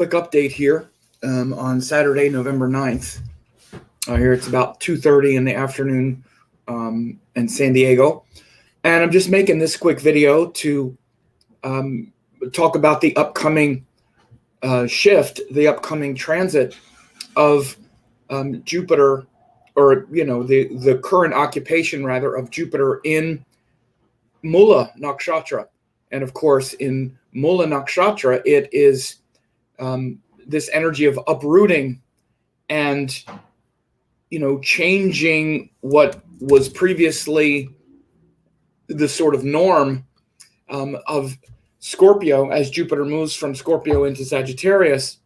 Quick update here on Saturday, November 9th. Here it's about 2:30 in the afternoon in San Diego. And I'm just making this quick video to talk about the upcoming shift, the upcoming transit of Jupiter, or, the current occupation, rather, of Jupiter in Mula Nakshatra. And of course, in Mula Nakshatra, it is this energy of uprooting and, changing what was previously the sort of norm of Scorpio. As Jupiter moves from Scorpio into Sagittarius,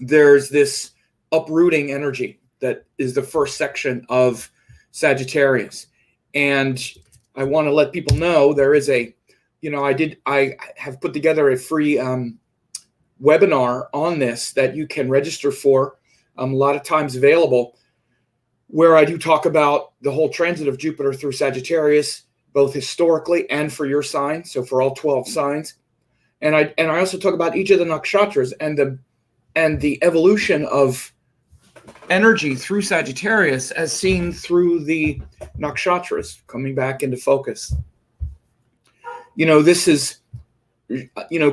there's this uprooting energy that is the first section of Sagittarius. And I want to let people know there is I have put together a free webinar on this that you can register for, a lot of times available, where I do talk about the whole transit of Jupiter through Sagittarius, both historically and for your sign, so for all 12 signs. And I also talk about each of the nakshatras and the evolution of energy through Sagittarius as seen through the nakshatras coming back into focus. This is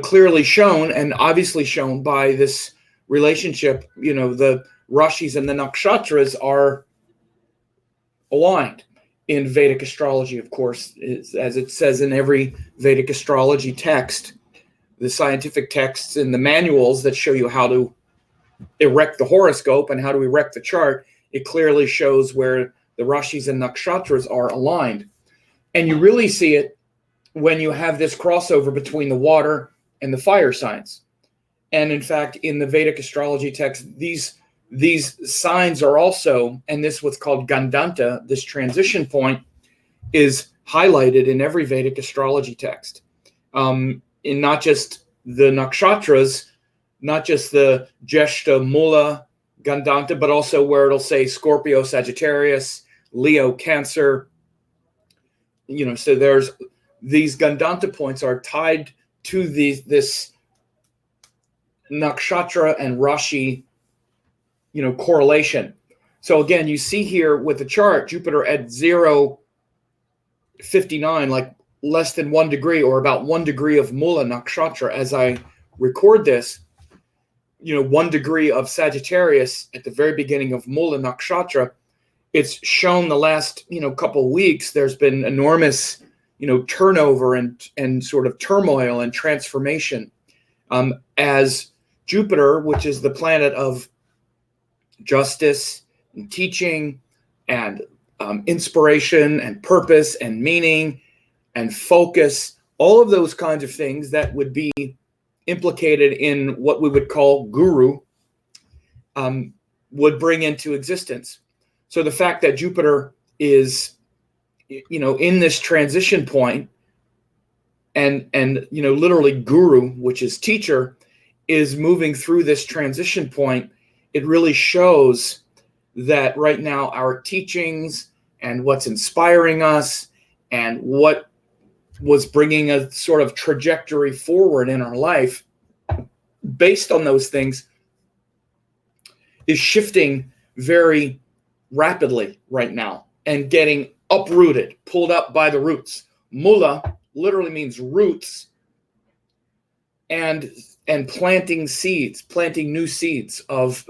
clearly shown and obviously shown by this relationship. The rashis and the nakshatras are aligned in Vedic astrology, of course, as it says in every Vedic astrology text, the scientific texts and the manuals that show you how to erect the horoscope and how to erect the chart. It clearly shows where the rashis and nakshatras are aligned. And you really see it when you have this crossover between the water and the fire signs. And in fact, in the Vedic astrology text, these signs are also, and this what's called Gandanta, this transition point, is highlighted in every Vedic astrology text. In not just the nakshatras, not just the Jeshta, Mula, Gandanta, but also where it'll say Scorpio, Sagittarius, Leo, Cancer. So there's these Gandanta points are tied to this nakshatra and rashi, correlation. So again, you see here with the chart, Jupiter at 0.59, like less than 1 degree, or about 1 degree of Mula Nakshatra as I record this. 1 degree of Sagittarius at the very beginning of Mula Nakshatra. It's shown the last, couple of weeks, there's been enormous, turnover and sort of turmoil and transformation as Jupiter, which is the planet of justice and teaching and inspiration and purpose and meaning and focus, all of those kinds of things that would be implicated in what we would call guru, would bring into existence. So the fact that Jupiter is, in this transition point, and literally guru, which is teacher, is moving through this transition point, it really shows that right now our teachings and what's inspiring us and what was bringing a sort of trajectory forward in our life based on those things is shifting very rapidly right now and getting uprooted, pulled up by the roots. Mula literally means roots, and planting seeds, planting new seeds of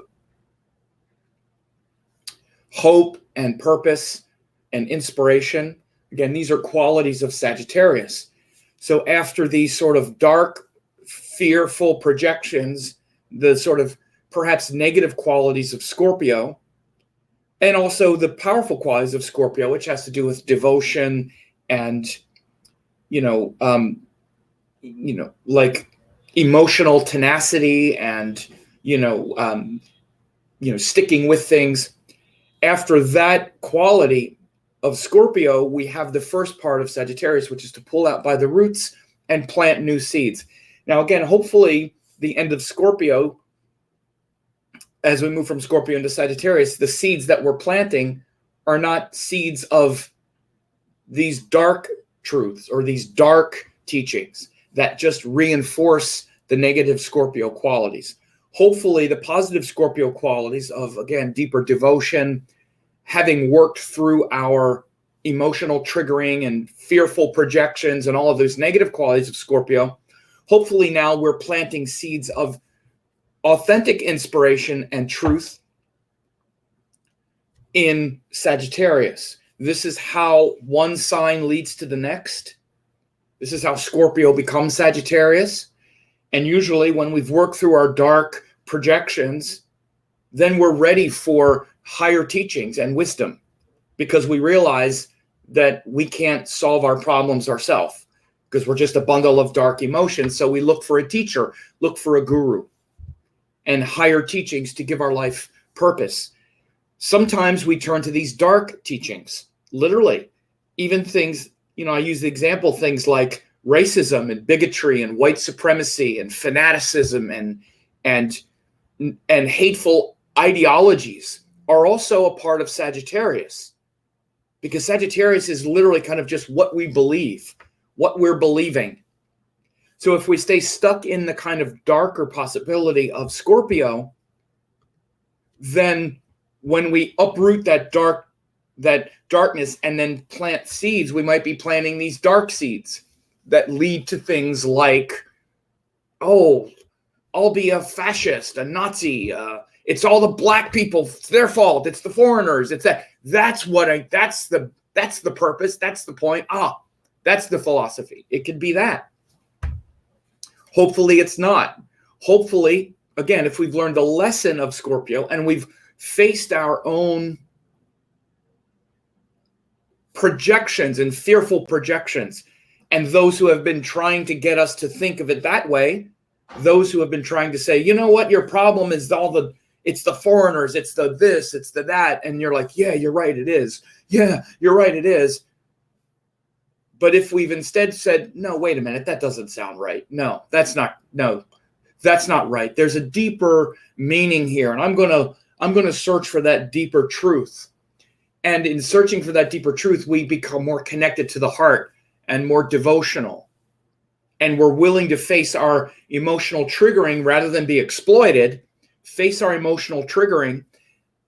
hope and purpose and inspiration. Again, these are qualities of Sagittarius. So after these sort of dark, fearful projections, the sort of perhaps negative qualities of Scorpio, and also the powerful qualities of Scorpio, which has to do with devotion and, like emotional tenacity and, sticking with things. After that quality of Scorpio, we have the first part of Sagittarius, which is to pull out by the roots and plant new seeds. Now, again, hopefully the end of Scorpio, as we move from Scorpio into Sagittarius, the seeds that we're planting are not seeds of these dark truths or these dark teachings that just reinforce the negative Scorpio qualities. Hopefully the positive Scorpio qualities of, again, deeper devotion, having worked through our emotional triggering and fearful projections and all of those negative qualities of Scorpio, hopefully now we're planting seeds of authentic inspiration and truth in Sagittarius. This is how one sign leads to the next. This is how Scorpio becomes Sagittarius. And usually when we've worked through our dark projections, then we're ready for higher teachings and wisdom, because we realize that we can't solve our problems ourselves, because we're just a bundle of dark emotions. So we look for a teacher, look for a guru, and higher teachings to give our life purpose. Sometimes we turn to these dark teachings, literally. Even things, I use the example, things like racism and bigotry and white supremacy and fanaticism and hateful ideologies are also a part of Sagittarius, because Sagittarius is literally kind of just what we believe, what we're believing. So if we stay stuck in the kind of darker possibility of Scorpio, then when we uproot that darkness and then plant seeds, we might be planting these dark seeds that lead to things like, oh, I'll be a fascist, a Nazi. It's all the black people. It's their fault. It's the foreigners. It's that. That's the purpose. That's the point. That's the philosophy. It could be that. Hopefully it's not. Hopefully, again, if we've learned the lesson of Scorpio and we've faced our own projections and fearful projections, and those who have been trying to get us to think of it that way, those who have been trying to say, you know what, your problem is it's the foreigners, it's the this, it's the that. And you're like, yeah, you're right, it is. Yeah, you're right, it is. But if we've instead said, no, wait a minute, that doesn't sound right. No, that's not right. There's a deeper meaning here. And I'm going to search for that deeper truth. And in searching for that deeper truth, we become more connected to the heart and more devotional. And we're willing to face our emotional triggering rather than be exploited, face our emotional triggering.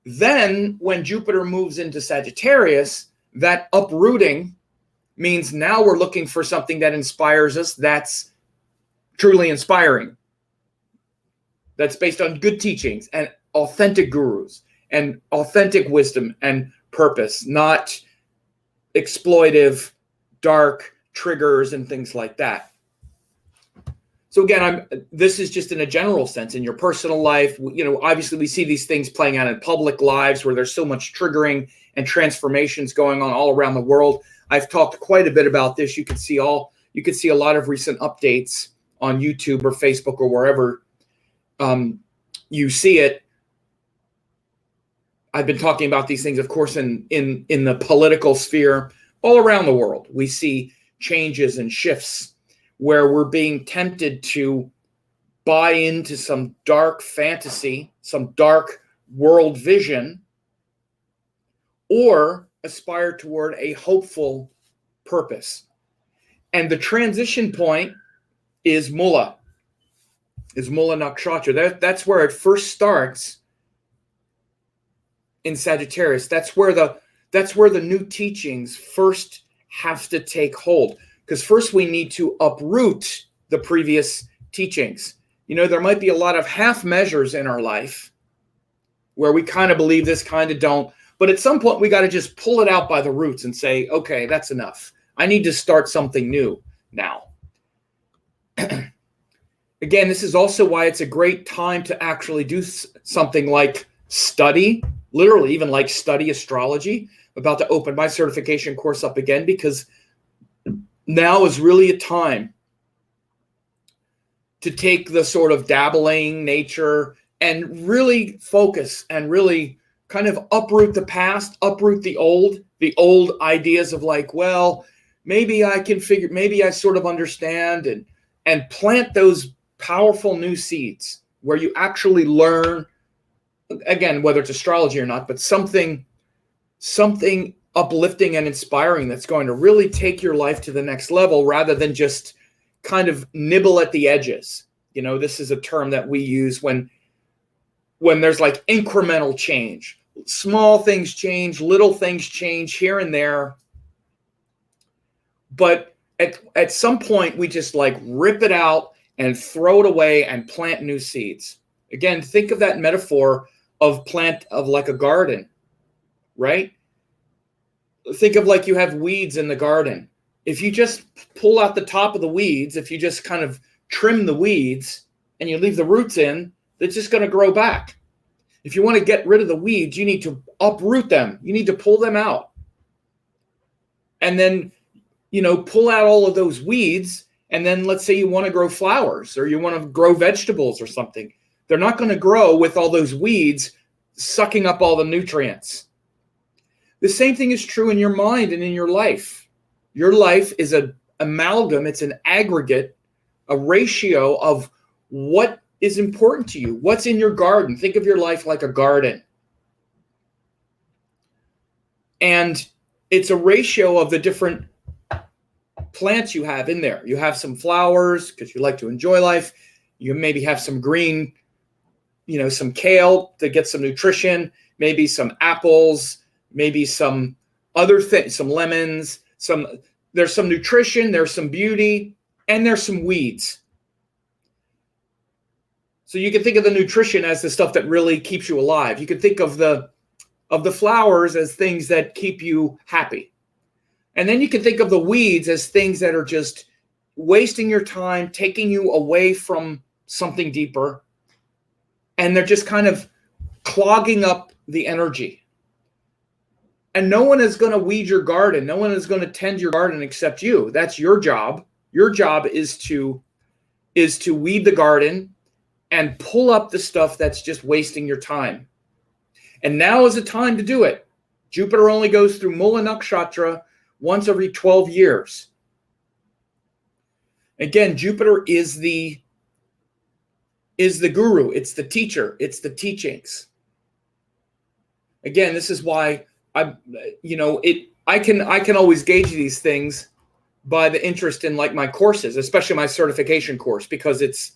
Then when Jupiter moves into Sagittarius, that uprooting means now we're looking for something that inspires us, that's truly inspiring, that's based on good teachings and authentic gurus and authentic wisdom and purpose, not exploitive, dark triggers and things like that. So again, this is just in a general sense in your personal life. Obviously we see these things playing out in public lives where there's so much triggering and transformations going on all around the world. I've talked quite a bit about this. You could see a lot of recent updates on YouTube or Facebook or wherever you see it. I've been talking about these things, of course, in the political sphere all around the world. We see changes and shifts where we're being tempted to buy into some dark fantasy, some dark world vision, or aspire toward a hopeful purpose. And the transition point is Mula, Nakshatra. That's where it first starts in Sagittarius. That's where the new teachings first have to take hold. Because first we need to uproot the previous teachings. There might be a lot of half measures in our life where we kind of believe this, kind of don't. But at some point we got to just pull it out by the roots and say, okay, that's enough. I need to start something new now. Again, this is also why it's a great time to actually do something like study, literally even like study astrology. I'm about to open my certification course up again, because now is really a time to take the sort of dabbling nature and really focus and really kind of uproot the past, uproot the old ideas of like, well, maybe I sort of understand, and plant those powerful new seeds where you actually learn, again, whether it's astrology or not, but something uplifting and inspiring that's going to really take your life to the next level, rather than just kind of nibble at the edges. This is a term that we use when there's like incremental change. Small things change, little things change here and there. But at some point, we just like rip it out and throw it away and plant new seeds. Again, think of that metaphor of like a garden, right? Think of like you have weeds in the garden. If you just pull out the top of the weeds, if you just kind of trim the weeds and you leave the roots in, they're just going to grow back. If you want to get rid of the weeds, you need to uproot them. You need to pull them out. And then, pull out all of those weeds. And then let's say you want to grow flowers or you want to grow vegetables or something. They're not going to grow with all those weeds sucking up all the nutrients. The same thing is true in your mind and in your life. Your life is an amalgam. It's an aggregate, a ratio of what is important to you. What's in your garden? Think of your life like a garden. And it's a ratio of the different plants you have in there. You have some flowers because you like to enjoy life. You maybe have some green, some kale to get some nutrition, maybe some apples, maybe some other things, some lemons, there's some nutrition, there's some beauty, and there's some weeds. So you can think of the nutrition as the stuff that really keeps you alive. You can think of the flowers as things that keep you happy. And then you can think of the weeds as things that are just wasting your time, taking you away from something deeper. And they're just kind of clogging up the energy. And no one is going to weed your garden. No one is going to tend your garden except you. That's your job. Your job is to weed the garden and pull up the stuff that's just wasting your time. And now is the time to do it. Jupiter only goes through Mula Nakshatra once every 12 years. Again, Jupiter is the guru. It's the teacher. It's the teachings. Again, this is why I can always gauge these things by the interest in like my courses, especially my certification course, because it's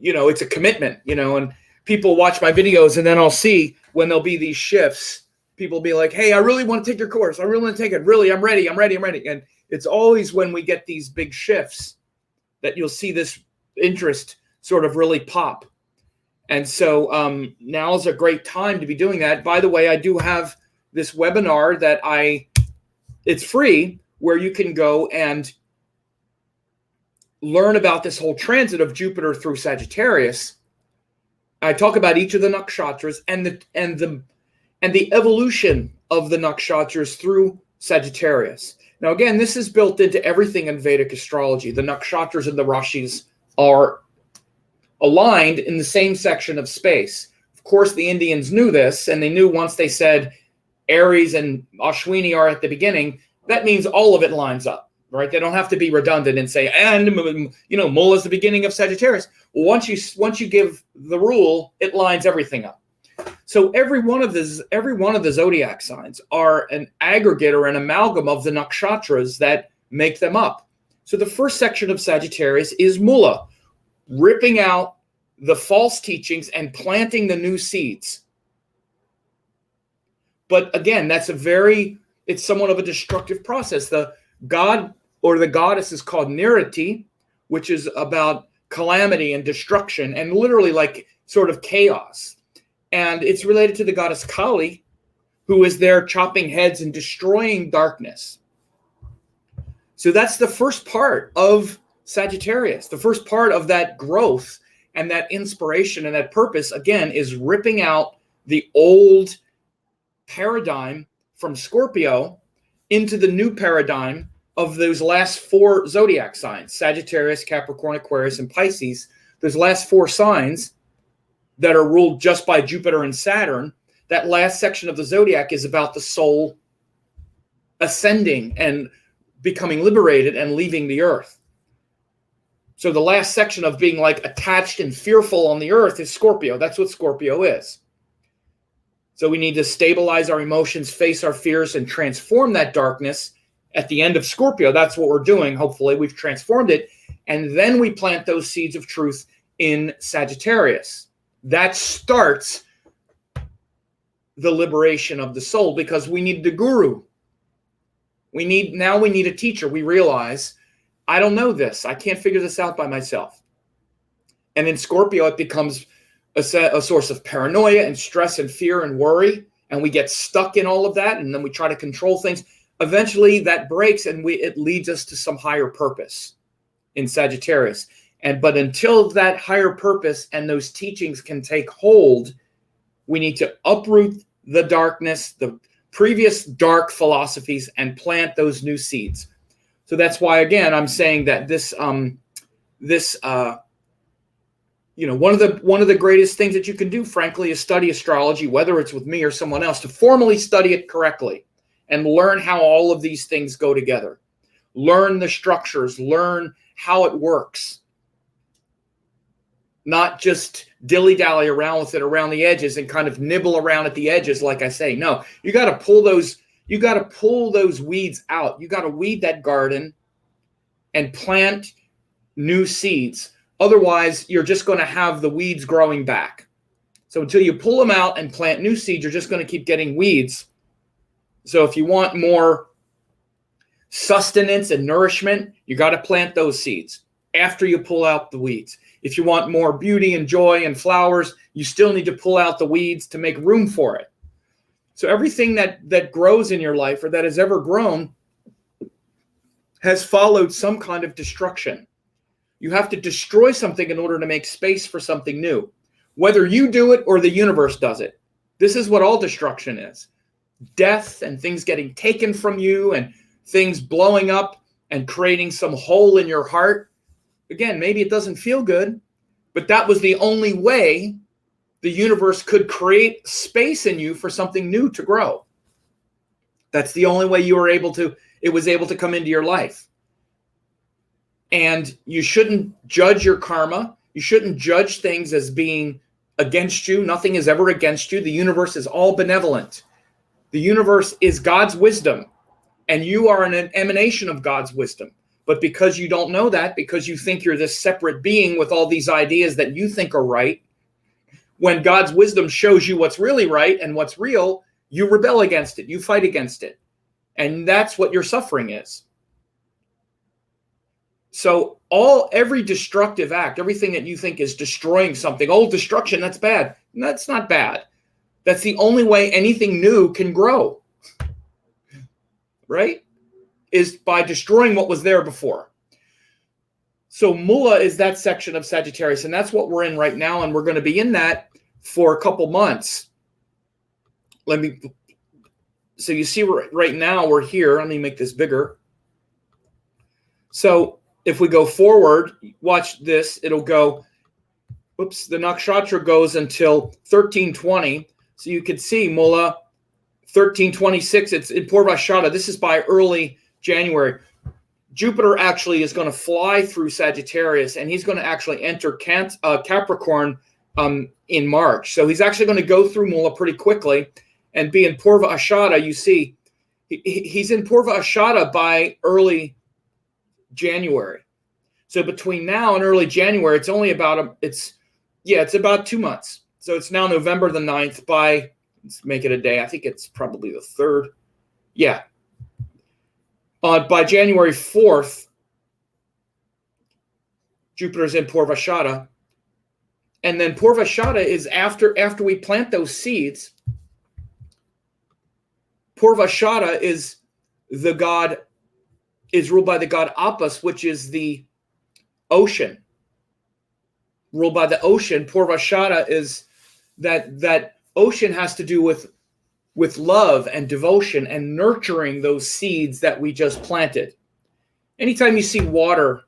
it's a commitment, and people watch my videos and then I'll see when there'll be these shifts, people will be like, hey, I really want to take your course. I really want to take it. Really, I'm ready. And it's always when we get these big shifts that you'll see this interest sort of really pop. And so now is a great time to be doing that. By the way, I do have this webinar that it's free, where you can go and learn about this whole transit of Jupiter through Sagittarius. I talk about each of the nakshatras and the evolution of the nakshatras through Sagittarius. Now, again, this is built into everything in Vedic astrology. The nakshatras and the rashis are aligned in the same section of space. Of course, the Indians knew this, and they knew once they said Aries and Ashwini are at the beginning, that means all of it lines up, right? They don't have to be redundant and say, and Moola is the beginning of Sagittarius. Well, once you give the rule, it lines everything up. So every one of the zodiac signs are an aggregate or an amalgam of the nakshatras that make them up. So the first section of Sagittarius is Mula, ripping out the false teachings and planting the new seeds. But again, it's somewhat of a destructive process. The god or the goddess is called Nirati, which is about calamity and destruction and literally like sort of chaos. And it's related to the goddess Kali, who is there chopping heads and destroying darkness. So that's the first part of Sagittarius. The first part of that growth and that inspiration and that purpose, again, is ripping out the old paradigm from Scorpio into the new paradigm of those last four zodiac signs, Sagittarius, Capricorn, Aquarius, and Pisces. Those last four signs that are ruled just by Jupiter and Saturn, that last section of the zodiac is about the soul ascending and becoming liberated and leaving the earth. So the last section of being like attached and fearful on the earth is Scorpio. That's what Scorpio is. So we need to stabilize our emotions, face our fears, and transform that darkness at the end of Scorpio. That's what we're doing. Hopefully we've transformed it. And then we plant those seeds of truth in Sagittarius. That starts the liberation of the soul, because we need the guru. We need a teacher. We realize, I don't know this. I can't figure this out by myself. And in Scorpio, it becomes a source of paranoia and stress and fear and worry. And we get stuck in all of that. And then we try to control things. Eventually that breaks, and it leads us to some higher purpose in Sagittarius. But until that higher purpose and those teachings can take hold, we need to uproot the darkness, the previous dark philosophies, and plant those new seeds. So that's why, again, I'm saying that one of the greatest things that you can do, frankly, is study astrology, whether it's with me or someone else, to formally study it correctly and learn how all of these things go together. Learn the structures, learn how it works. Not just dilly-dally around with it around the edges and kind of nibble around at the edges, like I say. No, you got to pull those weeds out. You got to weed that garden and plant new seeds. Otherwise, you're just going to have the weeds growing back. So until you pull them out and plant new seeds, you're just going to keep getting weeds. So if you want more sustenance and nourishment, you got to plant those seeds after you pull out the weeds. If you want more beauty and joy and flowers, you still need to pull out the weeds to make room for it. So everything that grows in your life, or that has ever grown, has followed some kind of destruction. You have to destroy something in order to make space for something new. Whether you do it or the universe does it. This is what all destruction is. Death and things getting taken from you and things blowing up and creating some hole in your heart. Again, maybe it doesn't feel good, but that was the only way the universe could create space in you for something new to grow. That's the only way it was able to come into your life. And you shouldn't judge your karma. You shouldn't judge things as being against you. Nothing is ever against you. The universe is all benevolent. The universe is God's wisdom, and you are an emanation of God's wisdom. But because you don't know that, because you think you're this separate being with all these ideas that you think are right, when God's wisdom shows you what's really right and what's real, you rebel against it. You fight against it. And that's what your suffering is. So every destructive act, everything that you think is destroying something, destruction, that's bad. That's not bad. That's the only way anything new can grow. Right? Is by destroying what was there before. So Mula is that section of Sagittarius, and that's what we're in right now, and we're going to be in that for a couple months. So you see right now we're here. Let me make this bigger. So if we go forward, watch this, it'll go, the nakshatra goes until 1320. So you can see Mula 1326, it's in Purvashada. This is by early January. Jupiter actually is going to fly through Sagittarius, and he's going to actually enter Capricorn in March. So he's actually going to go through Mula pretty quickly and be in Purva Ashada. You see, he's in Purva Ashada by early January. So between now and early January, it's only about it's about 2 months. So it's now November the 9th by, let's make it a day. I think it's probably the 3rd. Yeah. By January 4th, Jupiter's in Purvashada. And then Purvashada is after we plant those seeds. Purvashada is ruled by the god Apus, which is the ocean. Ruled by the ocean. Purvashada is that ocean has to do with love and devotion and nurturing those seeds that we just planted. Anytime you see water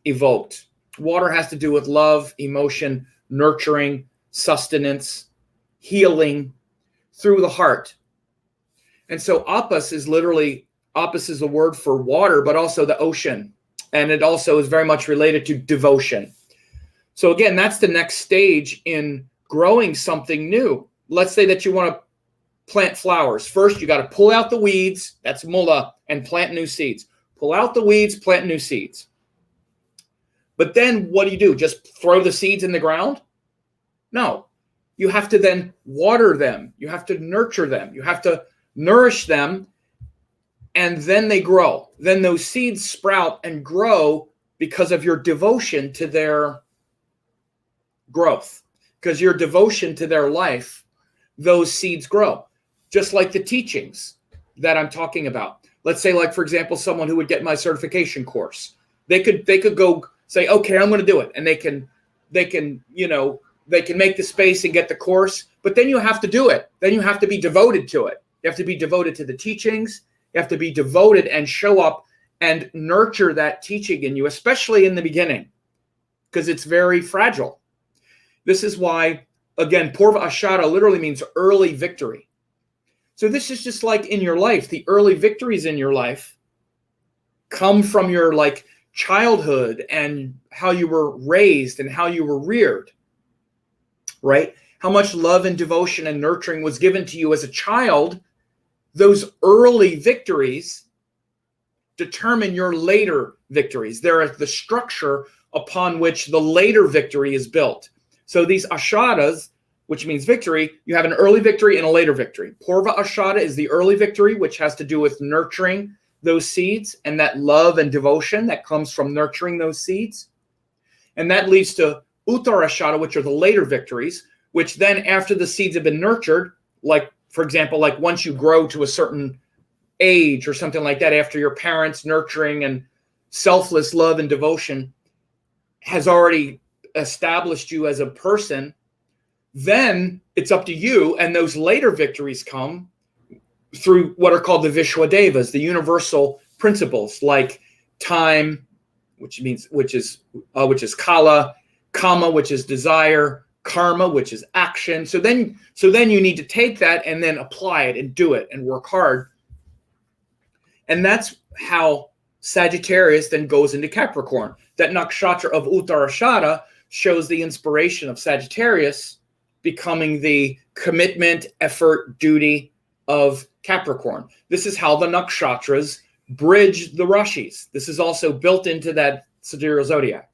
evoked, water has to do with love, emotion, nurturing, sustenance, healing through the heart. And so Apus is the word for water, but also the ocean. And it also is very much related to devotion. So again, that's the next stage in growing something new. Let's say that you want to plant flowers. First, you got to pull out the weeds. That's Mula, and plant new seeds. Pull out the weeds, plant new seeds. But then what do? Just throw the seeds in the ground? No. You have to then water them. You have to nurture them. You have to nourish them, and then they grow. Then those seeds sprout and grow because of your devotion to their growth. Because your devotion to their life, those seeds grow. Just like the teachings that I'm talking about. Let's say, like, for example, someone who would get my certification course. They could go say, okay, I'm going to do it. And they can make the space and get the course, but then you have to do it. Then you have to be devoted to it. You have to be devoted to the teachings. You have to be devoted and show up and nurture that teaching in you, especially in the beginning, because it's very fragile. This is why, again, Purva Ashara literally means early victory. So this is just like in your life. The early victories in your life come from your like childhood and how you were raised and how you were reared, right? How much love and devotion and nurturing was given to you as a child. Those early victories determine your later victories. They're the structure upon which the later victory is built. So these ashadas, which means victory, you have an early victory and a later victory. Purva ashada is the early victory, which has to do with nurturing those seeds and that love and devotion that comes from nurturing those seeds. And that leads to Uttara ashada, which are the later victories, which then after the seeds have been nurtured, like, for example, like once you grow to a certain age or something like that, after your parents' nurturing and selfless love and devotion has already established you as a person, then it's up to you. And those later victories come through what are called the Vishwadevas, the universal principles like time, which is kala, kama, which is desire, karma, which is action. So then you need to take that and then apply it and do it and work hard. And that's how Sagittarius then goes into Capricorn. That nakshatra of Uttarashada shows the inspiration of Sagittarius becoming the commitment, effort, duty of Capricorn. This is how the nakshatras bridge the rashis. This is also built into that sidereal zodiac.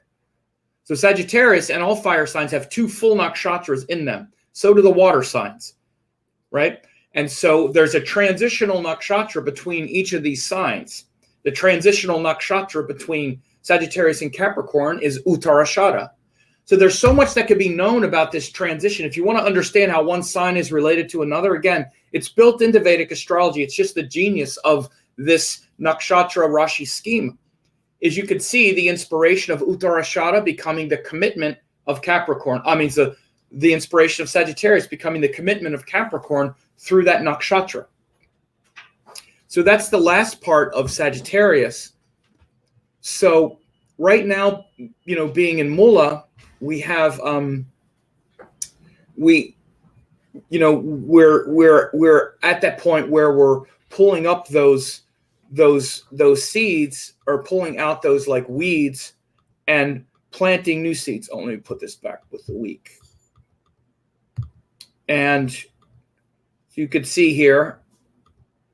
So Sagittarius and all fire signs have two full nakshatras in them. So do the water signs, right? And so there's a transitional nakshatra between each of these signs. The transitional nakshatra between Sagittarius and Capricorn is Uttarashada. So there's so much that can be known about this transition. If you want to understand how one sign is related to another, again, it's built into Vedic astrology. It's just the genius of this nakshatra Rashi scheme. Is you could see the inspiration of Uttarashada becoming the commitment of Capricorn. The inspiration of Sagittarius becoming the commitment of Capricorn through that nakshatra. So that's the last part of Sagittarius. So right now, being in Mula, we have we're at that point where we're pulling up those seeds, or pulling out those like weeds and planting new seeds. Oh, let me put this back with the week. And you could see here.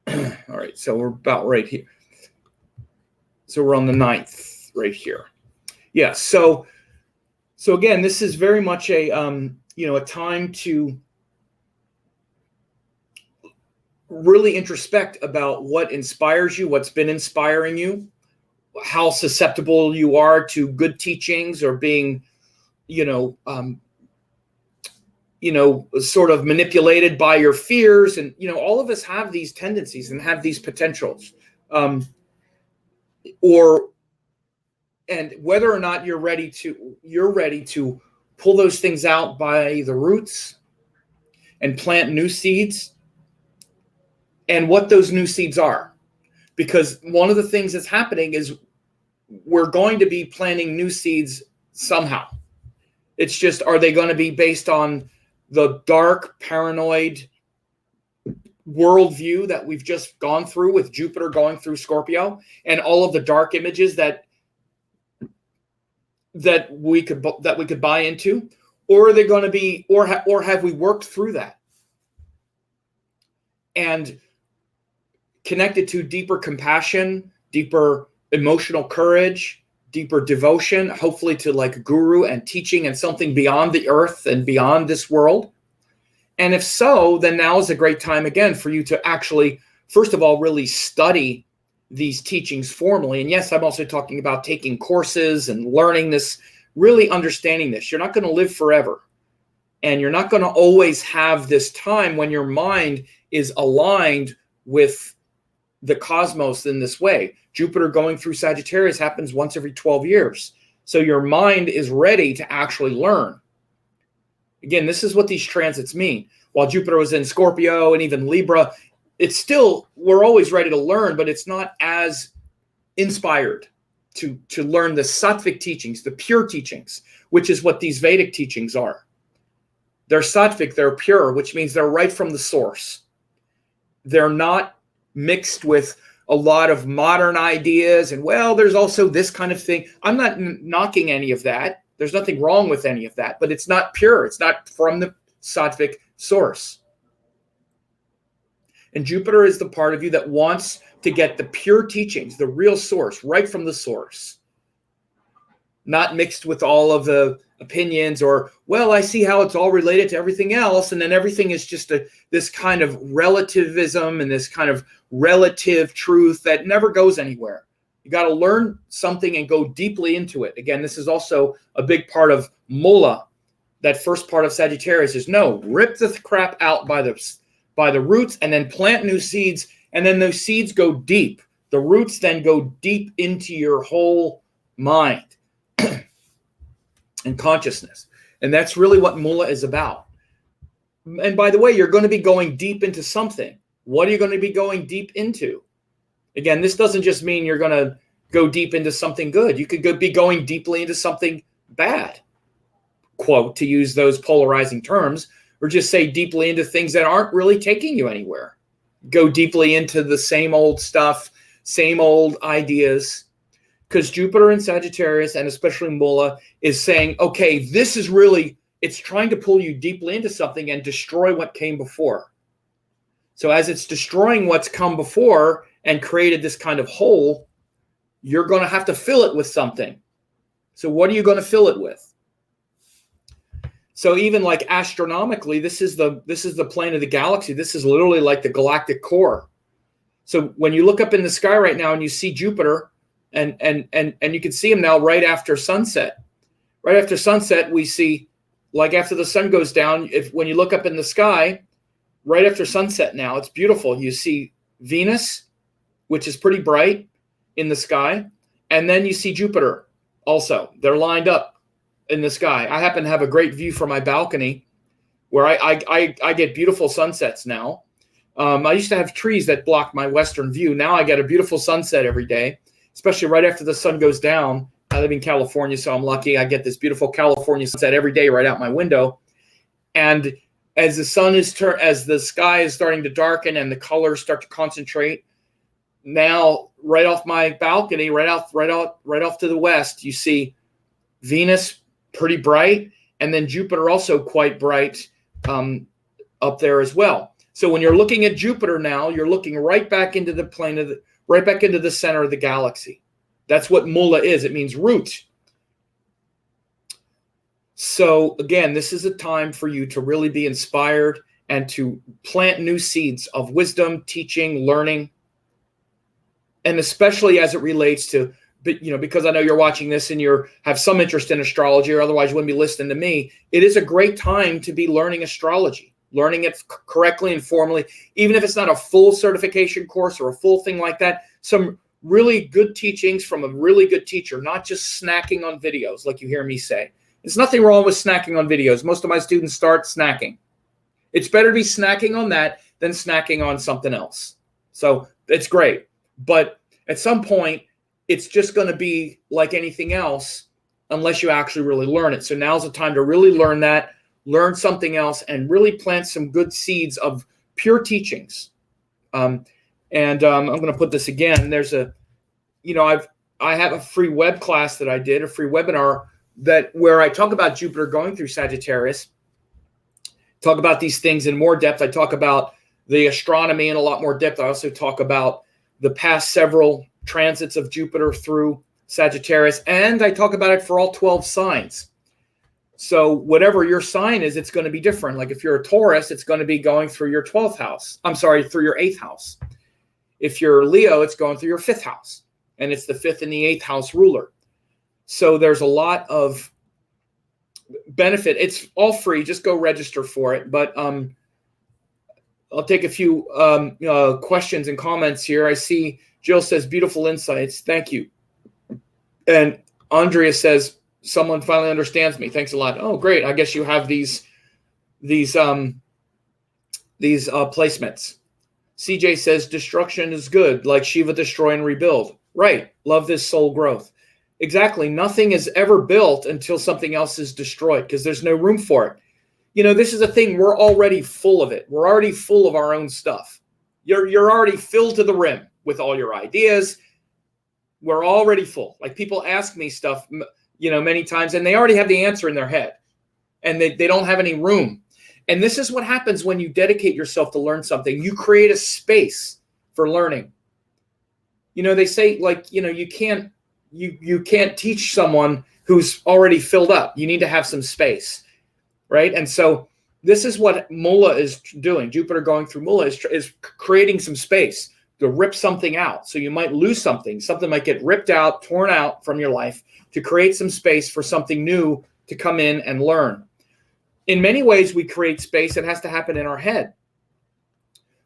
All right, so we're about right here. So we're on the 9th right here. Yeah, so again, this is very much a time to really introspect about what inspires you, what's been inspiring you, how susceptible you are to good teachings, or being, sort of manipulated by your fears. And, all of us have these tendencies and have these potentials. And whether or not you're ready to pull those things out by the roots and plant new seeds, and what those new seeds are. Because one of the things that's happening is we're going to be planting new seeds somehow. It's just, are they going to be based on the dark, paranoid worldview that we've just gone through with Jupiter going through Scorpio and all of the dark images that we could buy into? Or are they going to be, or have we worked through that and connected to deeper compassion, deeper emotional courage, deeper devotion, hopefully to like guru and teaching and something beyond the earth and beyond this world? And if so, then now is a great time again for you to actually, first of all, really study these teachings formally. And yes, I'm also talking about taking courses and learning this, really understanding this. You're not going to live forever. And you're not going to always have this time when your mind is aligned with the cosmos in this way. Jupiter going through Sagittarius happens once every 12 years. So your mind is ready to actually learn. Again, this is what these transits mean. While Jupiter was in Scorpio and even Libra, it's still, we're always ready to learn, but it's not as inspired to learn the sattvic teachings, the pure teachings, which is what these Vedic teachings are. They're sattvic, they're pure, which means they're right from the source. They're not mixed with a lot of modern ideas and, well, there's also this kind of thing. I'm not knocking any of that. There's nothing wrong with any of that, but it's not pure. It's not from the sattvic source. And Jupiter is the part of you that wants to get the pure teachings, the real source, right from the source. Not mixed with all of the opinions or, well, I see how it's all related to everything else. And then everything is just this kind of relativism and this kind of relative truth that never goes anywhere. You got to learn something and go deeply into it. Again, this is also a big part of Mula. That first part of Sagittarius is no, rip the crap out by the roots and then plant new seeds. And then those seeds go deep. The roots then go deep into your whole mind and consciousness. And that's really what Mula is about. And by the way, you're going to be going deep into something. What are you going to be going deep into? Again, this doesn't just mean you're going to go deep into something good. You could be going deeply into something bad, quote, to use those polarizing terms, or just say deeply into things that aren't really taking you anywhere. Go deeply into the same old stuff, same old ideas. Because Jupiter in Sagittarius, and especially Mula, is saying, okay, this is really, it's trying to pull you deeply into something and destroy what came before. So as it's destroying what's come before and created this kind of hole, you're going to have to fill it with something. So what are you going to fill it with? So even like astronomically, this is the plane of the galaxy. This is literally like the galactic core. So when you look up in the sky right now and you see Jupiter, and you can see him now right after sunset. Right after sunset, we see, like after the sun goes down, when you look up in the sky, right after sunset now, it's beautiful. You see Venus, which is pretty bright in the sky, and then you see Jupiter also. They're lined up in the sky. I happen to have a great view from my balcony where I get beautiful sunsets now. I used to have trees that blocked my western view. Now I get a beautiful sunset every day, especially right after the sun goes down. I live in California, so I'm lucky. I get this beautiful California sunset every day right out my window. And as the sun is as the sky is starting to darken and the colors start to concentrate, now right off my balcony, right off to the west, you see Venus pretty bright, and then Jupiter also quite bright up there as well. So when you're looking at Jupiter now, you're looking right back into the plane of right back into the center of the galaxy. That's what Mula is. It means root. So again, this is a time for you to really be inspired and to plant new seeds of wisdom, teaching, learning, and especially as it relates to, because I know you're watching this and you have some interest in astrology, or otherwise you wouldn't be listening to me. It is a great time to be learning astrology, learning it correctly and formally, even if it's not a full certification course or a full thing like that. Some really good teachings from a really good teacher, not just snacking on videos like you hear me say. There's nothing wrong with snacking on videos. Most of my students start snacking. It's better to be snacking on that than snacking on something else. So it's great. But at some point, it's just going to be like anything else unless you actually really learn it. So now's the time to really learn that, learn something else, and really plant some good seeds of pure teachings. I'm going to put this again. There's I have a free web class that I did, a free webinar where I talk about Jupiter going through Sagittarius, talk about these things in more depth. I talk about the astronomy in a lot more depth. I also talk about the past several transits of Jupiter through Sagittarius, and I talk about it for all 12 signs. So whatever your sign is, it's going to be different. Like if you're a Taurus, it's going to be going through your 12th house. I'm sorry, through your 8th house. If you're Leo, it's going through your 5th house, and it's the 5th and the 8th house ruler. So there's a lot of benefit. It's all free. Just go register for it. But I'll take a few questions and comments here. I see Jill says, beautiful insights. Thank you. And Andrea says, someone finally understands me. Thanks a lot. Oh, great. I guess you have these placements. CJ says, destruction is good, like Shiva, destroy and rebuild. Right. Love this soul growth. Exactly. Nothing is ever built until something else is destroyed, because there's no room for it. You know, this is a thing. We're already full of it. We're already full of our own stuff. You're already filled to the rim with all your ideas. We're already full. Like, people ask me stuff, you know, many times, and they already have the answer in their head, and they don't have any room. And this is what happens when you dedicate yourself to learn something. You create a space for learning. You know, they say, like, you know, you can't teach someone who's already filled up. You need to have some space, right? And so this is what Mula is doing. Jupiter going through Mula is creating some space to rip something out. So you might lose something. Something might get ripped out, torn out from your life, to create some space for something new to come in and learn. In many ways, we create space. It has to happen in our head.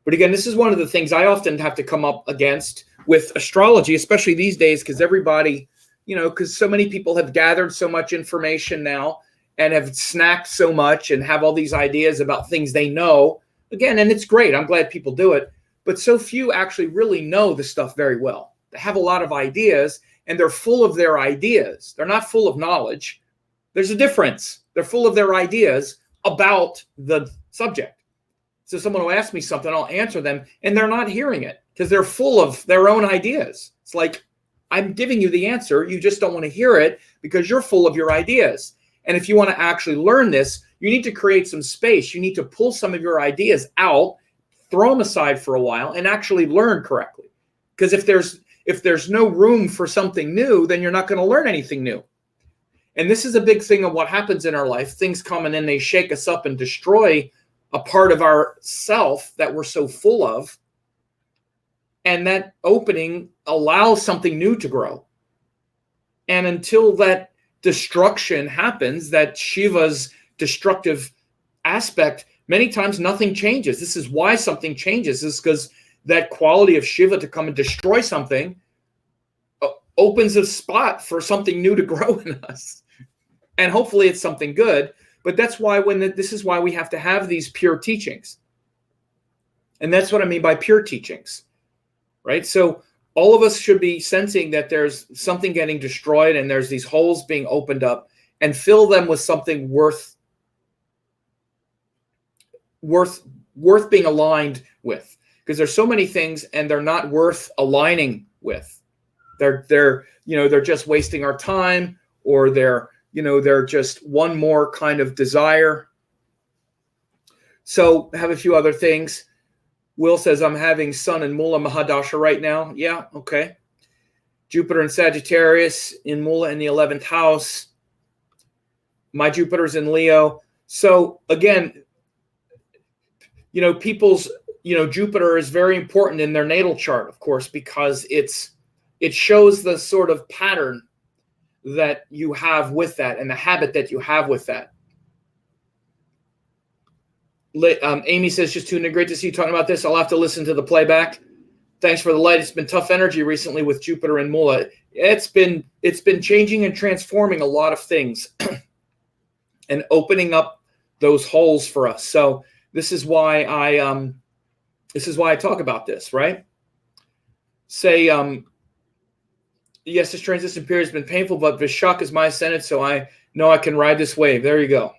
But again, this is one of the things I often have to come up against with astrology, especially these days, because everybody, you know, because so many people have gathered so much information now and have snacked so much and have all these ideas about things they know. Again, and it's great. I'm glad people do it. But so few actually really know the stuff very well. They have a lot of ideas, and they're full of their ideas. They're not full of knowledge. There's a difference. They're full of their ideas about the subject. So someone will ask me something, I'll answer them, and they're not hearing it because they're full of their own ideas. It's like, I'm giving you the answer. You just don't want to hear it because you're full of your ideas. And if you want to actually learn this, you need to create some space. You need to pull some of your ideas out, throw them aside for a while, and actually learn correctly. Because if there's no room for something new, then you're not going to learn anything new. And this is a big thing of what happens in our life. Things come and then they shake us up and destroy a part of our self that we're so full of. And that opening allows something new to grow. And until that destruction happens, that Shiva's destructive aspect, many times nothing changes. This is why something changes, is because that quality of Shiva to come and destroy something opens a spot for something new to grow in us. And hopefully it's something good. But that's why this is why we have to have these pure teachings. And that's what I mean by pure teachings, right? So all of us should be sensing that there's something getting destroyed and there's these holes being opened up, and fill them with something worth being aligned with. Because there's so many things and they're not worth aligning with. They're just wasting our time, or they're just one more kind of desire. So have a few other things. Will says, I'm having Sun and Mula Mahadasha right now. Yeah, okay. Jupiter and Sagittarius in Mula in the 11th house. My Jupiter's in Leo. So again, people's, Jupiter is very important in their natal chart, of course, because it shows the sort of pattern that you have with that and the habit that you have with that. Amy says, just tuning in. Great to see you talking about this. I'll have to listen to the playback. Thanks for the light. It's been tough energy recently with Jupiter and Mula. It's been changing and transforming a lot of things and opening up those holes for us. So this is why I talk about this, right? Say, yes, this transition period has been painful, but Vishak is my ascendant, so I know I can ride this wave. There you go.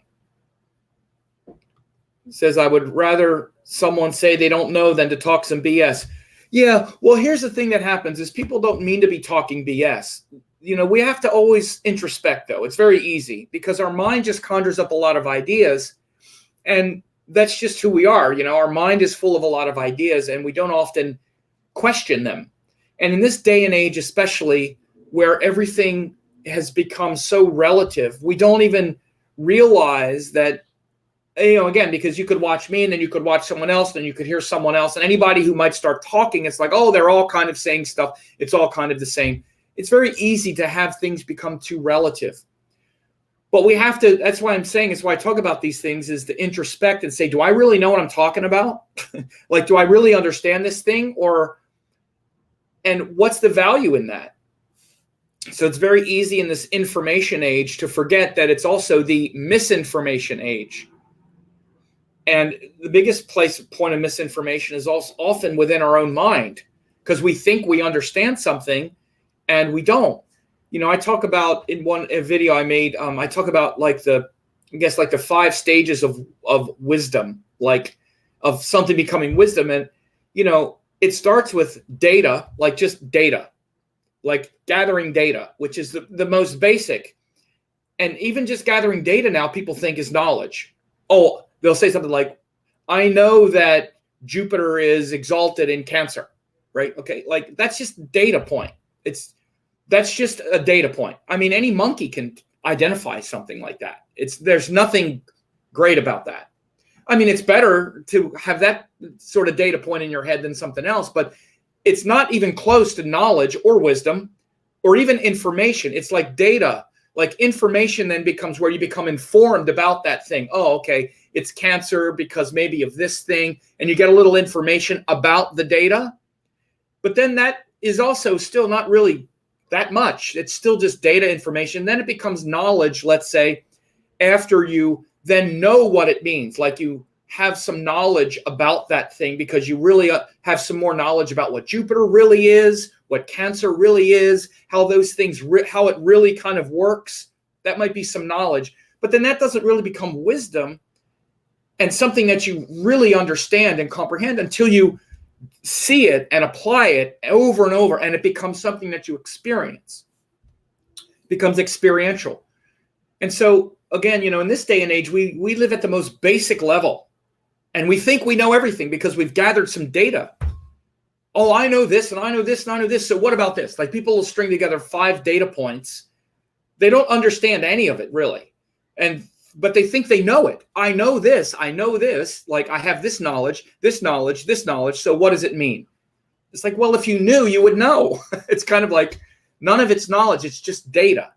It says, I would rather someone say they don't know than to talk some BS. Yeah, well, here's the thing that happens is people don't mean to be talking BS. We have to always introspect, though. It's very easy because our mind just conjures up a lot of ideas, and that's just who we are. Our mind is full of a lot of ideas, and we don't often question them. And in this day and age, especially, where everything has become so relative. We don't even realize that, again, because you could watch me and then you could watch someone else, then you could hear someone else, and anybody who might start talking, it's like, oh, they're all kind of saying stuff. It's all kind of the same. It's very easy to have things become too relative. But we have to, that's why I'm saying, it's why I talk about these things, is to introspect and say, do I really know what I'm talking about? Like, do I really understand this thing? And what's the value in that? So it's very easy in this information age to forget that it's also the misinformation age. And the biggest point of misinformation is also often within our own mind, because we think we understand something and we don't. I talk about in a video I made, I talk about like the 5 stages of wisdom, like of something becoming wisdom. And, it starts with data, like just data, like gathering data, which is the most basic. And even just gathering data now, people think is knowledge. Oh, they'll say something like, I know that Jupiter is exalted in Cancer, right? Okay, like that's just data point. That's just a data point. I mean, any monkey can identify something like that. There's nothing great about that. I mean, it's better to have that sort of data point in your head than something else, but it's not even close to knowledge or wisdom or even information. It's like data. Like information then becomes where you become informed about that thing. Oh, okay, it's Cancer because maybe of this thing, and you get a little information about the data. But then that is also still not really that much. It's still just data information. Then it becomes knowledge, let's say, after you then know what it means. Like you have some knowledge about that thing because you really have some more knowledge about what Jupiter really is, what Cancer really is, how those things, how it really kind of works. That might be some knowledge. But then that doesn't really become wisdom and something that you really understand and comprehend until you see it and apply it over and over, and it becomes something that you experience. It becomes experiential. And so, again, in this day and age, we live at the most basic level, and we think we know everything because we've gathered some data. Oh, I know this, and I know this, and I know this. So what about this? Like people will string together 5 data points. They don't understand any of it, really. But they think they know it. I know this. Like I have this knowledge, this knowledge, this knowledge. So what does it mean? It's like, well, if you knew, you would know. It's kind of like none of it's knowledge. It's just data.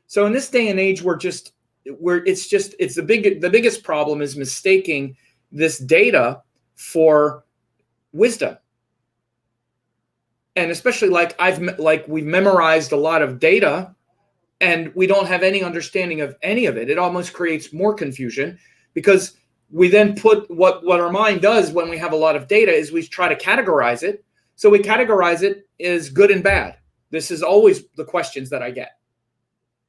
So in this day and age, it's the biggest problem is mistaking this data for wisdom. And especially we've memorized a lot of data, and we don't have any understanding of any of it. It almost creates more confusion because we then put what our mind does when we have a lot of data is we try to categorize it. So we categorize it as good and bad. This is always the questions that I get.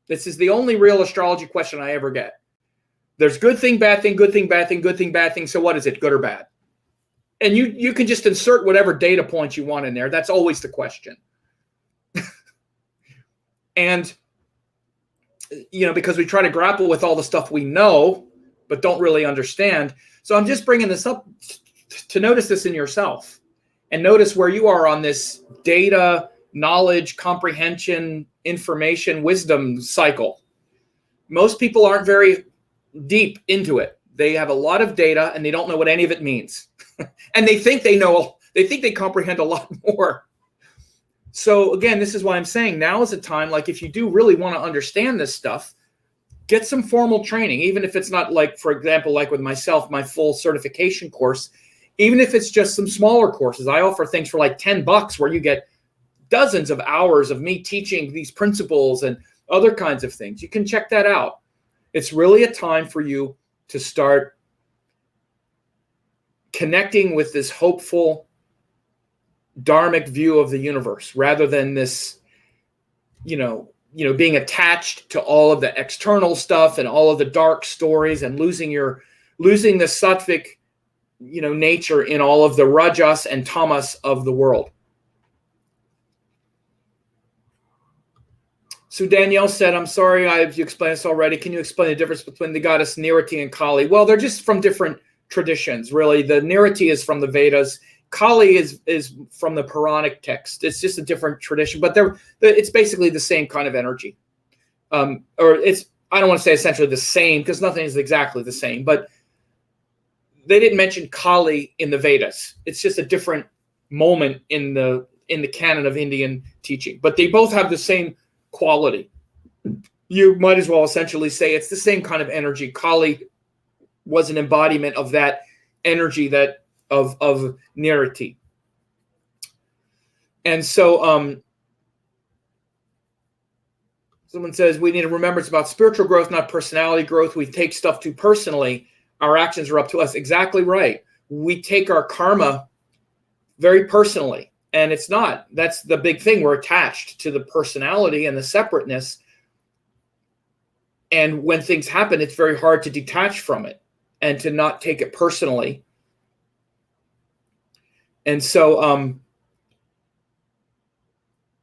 This is the only real astrology question I ever get. There's good thing, bad thing, good thing, bad thing, good thing, bad thing. So what is it, good or bad? And you can just insert whatever data points you want in there. That's always the question. And because we try to grapple with all the stuff we know, but don't really understand. So I'm just bringing this up to notice this in yourself and notice where you are on this data, knowledge, comprehension, information, wisdom cycle. Most people aren't very deep into it. They have a lot of data and they don't know what any of it means. And they think they comprehend a lot more. So again, this is why I'm saying now is a time, like if you do really want to understand this stuff, get some formal training, even if it's not like, for example, like with myself, my full certification course, even if it's just some smaller courses. I offer things for like $10 where you get dozens of hours of me teaching these principles and other kinds of things. You can check that out. It's really a time for you to start connecting with this hopeful, dharmic view of the universe rather than this, being attached to all of the external stuff and all of the dark stories and losing the sattvic, nature in all of the rajas and tamas of the world. So Danielle said, I'm sorry, you explained this already. Can you explain the difference between the goddess Niriti and Kali? Well, they're just from different traditions, really. The Niriti is from the Vedas. Kali is from the Puranic text. It's just a different tradition, but it's basically the same kind of energy. Or I don't want to say essentially the same, because nothing is exactly the same, but they didn't mention Kali in the Vedas. It's just a different moment in the canon of Indian teaching, but they both have the same quality. You might as well essentially say it's the same kind of energy. Kali was an embodiment of that energy, that of Niriti. And so someone says we need to remember it's about spiritual growth, not personality growth. We take stuff too personally. Our actions are up to us. Exactly right. We take our karma very personally, and it's not. That's the big thing. We're attached to the personality and the separateness. And when things happen, it's very hard to detach from it and to not take it personally. And so,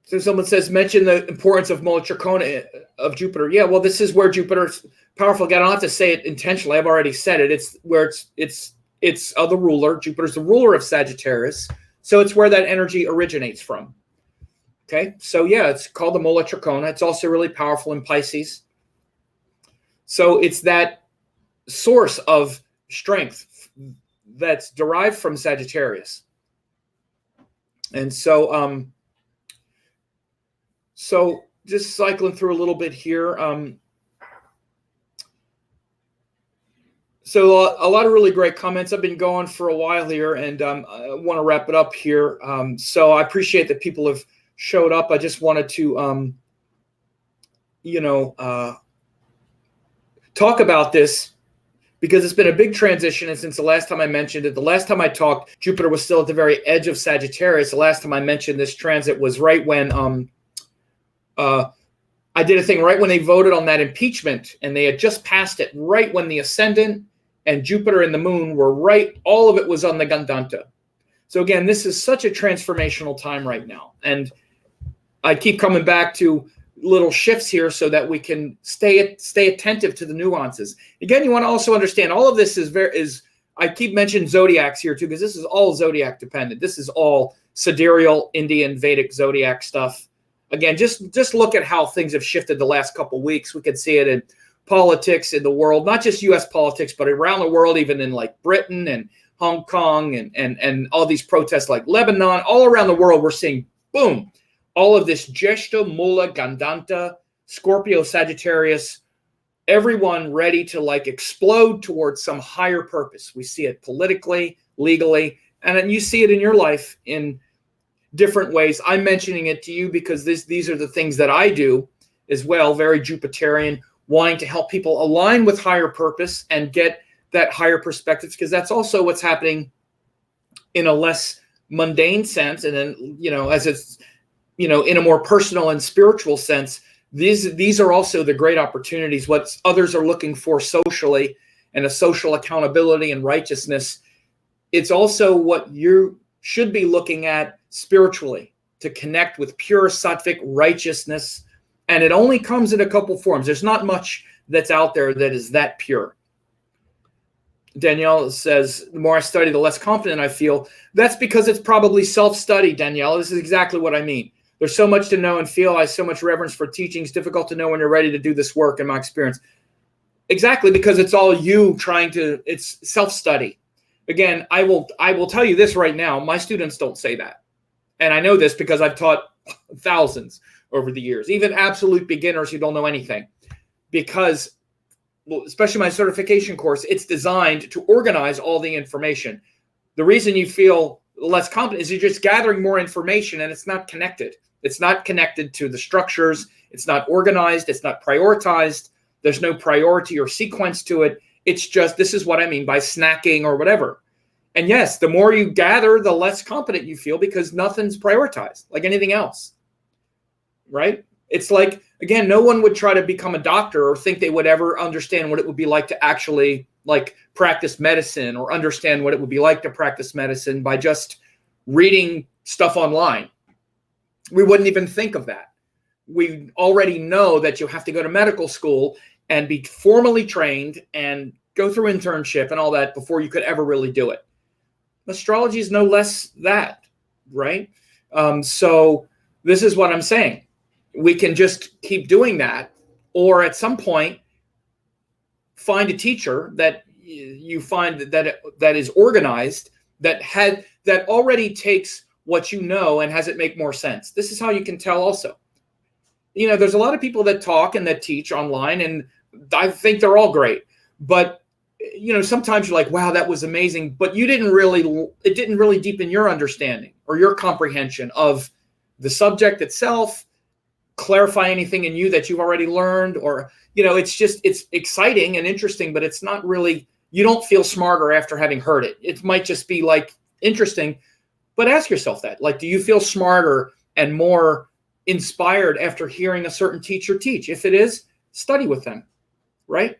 so someone says, mention the importance of Mula Trikona of Jupiter. Yeah, well, this is where Jupiter's powerful. Again, I don't have to say it intentionally. I've already said it. It's where it's the ruler. Jupiter's the ruler of Sagittarius. So it's where that energy originates from. Okay, so yeah, it's called the Mula Trikona. It's also really powerful in Pisces. So it's that source of strength that's derived from Sagittarius. And so, so just cycling through a little bit here. So a lot of really great comments. I've been going for a while here, and I want to wrap it up here. So I appreciate that people have showed up. I just wanted to, talk about this because it's been a big transition. And since the last time I mentioned it, the last time I talked, Jupiter was still at the very edge of Sagittarius. The last time I mentioned this transit was right when I did a thing right when they voted on that impeachment, and they had just passed it right when the ascendant and Jupiter and the moon were right. All of it was on the Gandanta. So again, this is such a transformational time right now. And I keep coming back to little shifts here so that we can stay attentive to the nuances. Again, you want to also understand all of this is I keep mentioning zodiacs here too, because this is all zodiac dependent. This is all sidereal Indian Vedic zodiac stuff. Again, just look at how things have shifted the last couple of weeks. We could see it in politics in the world, not just U.S. politics, but around the world, even in like Britain and Hong Kong and all these protests like Lebanon, all around the world, we're seeing, boom, all of this Jeshta, Mula, Gandanta, Scorpio, Sagittarius, everyone ready to like explode towards some higher purpose. We see it politically, legally, and then you see it in your life in different ways. I'm mentioning it to you because these are the things that I do as well, very Jupiterian, wanting to help people align with higher purpose and get that higher perspective, because that's also what's happening in a less mundane sense. And then, as it's, in a more personal and spiritual sense, these are also the great opportunities, what others are looking for socially, and a social accountability and righteousness. It's also what you should be looking at spiritually, to connect with pure sattvic righteousness. And it only comes in a couple forms. There's not much that's out there that is that pure. Danielle says, the more I study, the less confident I feel. That's because it's probably self-study, Danielle. This is exactly what I mean. There's so much to know and feel. I have so much reverence for teaching. It's difficult to know when you're ready to do this work, in my experience. Exactly, because it's all you it's self-study. Again, I will tell you this right now. My students don't say that. And I know this because I've taught thousands over the years, even absolute beginners who don't know anything. Because, especially my certification course, it's designed to organize all the information. The reason you feel less confident is you're just gathering more information and it's not connected. It's not connected to the structures. It's not organized. It's not prioritized. There's no priority or sequence to it. It's just, this is what I mean by snacking or whatever. And yes, the more you gather, the less confident you feel because nothing's prioritized like anything else, right? It's like, again, no one would try to become a doctor or think they would ever understand what it would be like to actually like practice medicine, or understand what it would be like to practice medicine by just reading stuff online. We wouldn't even think of that. We already know that you have to go to medical school and be formally trained and go through internship and all that before you could ever really do it. Astrology is no less that, right? So this is what I'm saying. We can just keep doing that, or at some point find a teacher that you find that is organized, that already takes what you know and has it make more sense. This is how you can tell also. There's a lot of people that talk and that teach online, and I think they're all great. But sometimes you're like, wow, that was amazing, but it didn't really deepen your understanding or your comprehension of the subject itself, clarify anything in you that you've already learned, or it's exciting and interesting, but it's not really, you don't feel smarter after having heard it. It might just be like interesting, but ask yourself that, like, do you feel smarter and more inspired after hearing a certain teacher teach? If it is, study with them, right?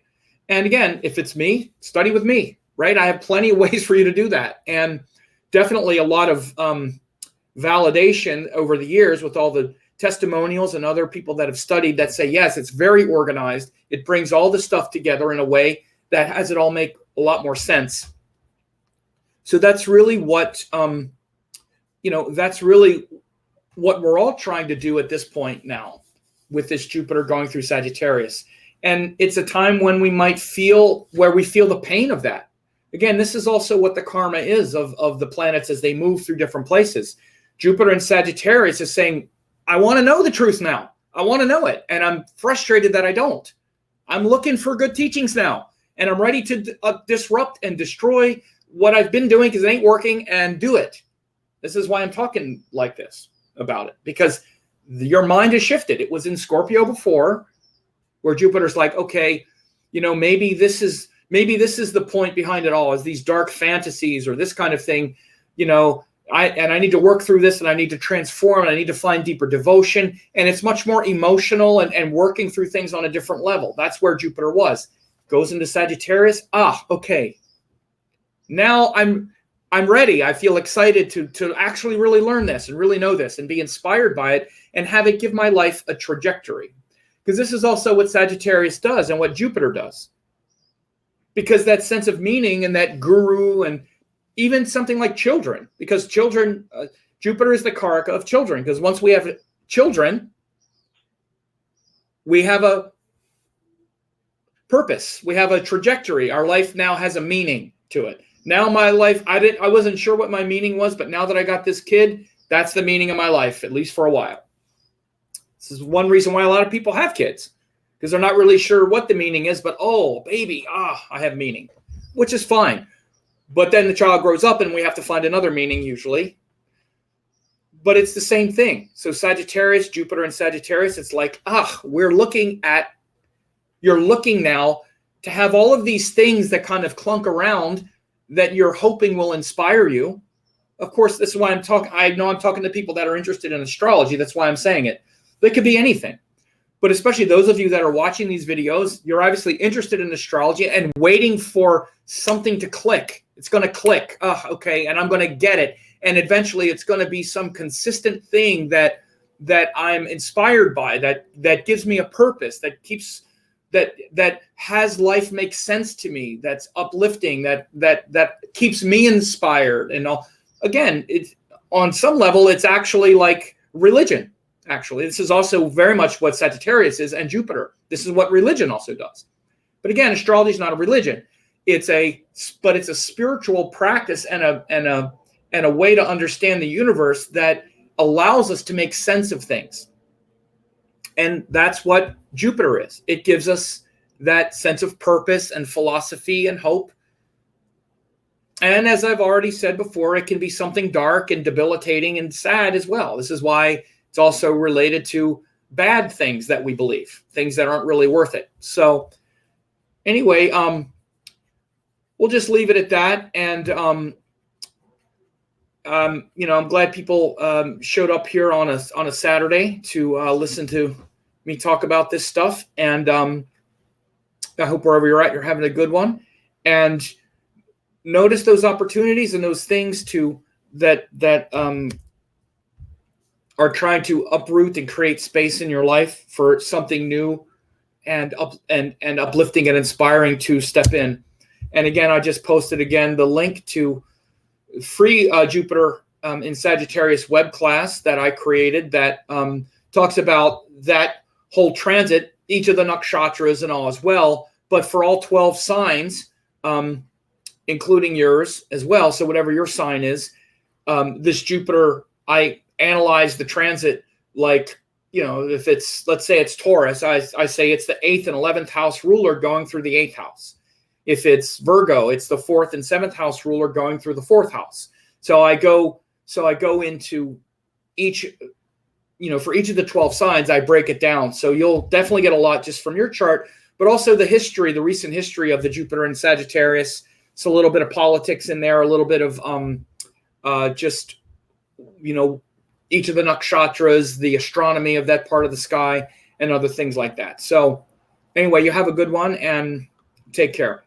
And again, if it's me, study with me, right? I have plenty of ways for you to do that. And definitely a lot of validation over the years with all the testimonials and other people that have studied that say, yes, it's very organized. It brings all the stuff together in a way that has it all make a lot more sense. So that's really what, that's really what we're all trying to do at this point now with this Jupiter going through Sagittarius. And it's a time when we might feel the pain of that. Again, this is also what the karma is of the planets as they move through different places. Jupiter in Sagittarius is saying, I want to know the truth now. I want to know it. And I'm frustrated that I don't. I'm looking for good teachings now. And I'm ready to disrupt and destroy what I've been doing because it ain't working, and do it. This is why I'm talking like this about it, because your mind has shifted. It was in Scorpio before, where Jupiter's like, okay, maybe this is the point behind it all, is these dark fantasies or this kind of thing, I need to work through this, and I need to transform, and I need to find deeper devotion. And it's much more emotional and working through things on a different level. That's where Jupiter was. Goes into Sagittarius. Okay. Now I'm ready. I feel excited to actually really learn this and really know this and be inspired by it and have it give my life a trajectory. Because this is also what Sagittarius does and what Jupiter does. Because that sense of meaning and that guru, and even something like children, because children, Jupiter is the karaka of children. Because once we have children, we have a purpose. We have a trajectory. Our life now has a meaning to it. Now my life, I wasn't sure what my meaning was, but now that I got this kid, that's the meaning of my life, at least for a while. This is one reason why a lot of people have kids, because they're not really sure what the meaning is, but, oh, baby, I have meaning, which is fine. But then the child grows up and we have to find another meaning usually. But it's the same thing. So Sagittarius, Jupiter and Sagittarius, it's like, you're looking now to have all of these things that kind of clunk around that you're hoping will inspire you. Of course, this is why I'm talking. I know I'm talking to people that are interested in astrology. That's why I'm saying it. They could be anything. But especially those of you that are watching these videos, you're obviously interested in astrology and waiting for something to click. It's going to click. Okay, and I'm going to get it. And eventually it's going to be some consistent thing that I'm inspired by, that gives me a purpose, that has life make sense to me, that's uplifting, that keeps me inspired. And all. Again, it's on some level, it's actually like religion. Actually, this is also very much what Sagittarius is, and Jupiter. This is what religion also does. But again, astrology is not a religion. It's a spiritual practice and a way to understand the universe that allows us to make sense of things. And that's what Jupiter is. It gives us that sense of purpose and philosophy and hope. And as I've already said before, it can be something dark and debilitating and sad as well. This is why it's also related to bad things that we believe, things that aren't really worth it. So anyway, we'll just leave it at that. And, I'm glad people showed up here on a Saturday to listen to me talk about this stuff. And I hope wherever you're at, you're having a good one. And notice those opportunities and those things that are trying to uproot and create space in your life for something new and uplifting and inspiring to step in. And again, I just posted again the link to free Jupiter in Sagittarius web class that I created that talks about that whole transit, each of the nakshatras and all as well, but for all 12 signs, including yours as well. So whatever your sign is, this Jupiter, I analyze the transit like, if it's, let's say it's Taurus, I say it's the 8th and 11th house ruler going through the 8th house. If it's Virgo, it's the 4th and 7th house ruler going through the 4th house. So I go into each, for each of the 12 signs, I break it down. So you'll definitely get a lot just from your chart, but also the history, the recent history of the Jupiter in Sagittarius. It's a little bit of politics in there, a little bit of just, each of the nakshatras, the astronomy of that part of the sky, and other things like that. So anyway, you have a good one and take care.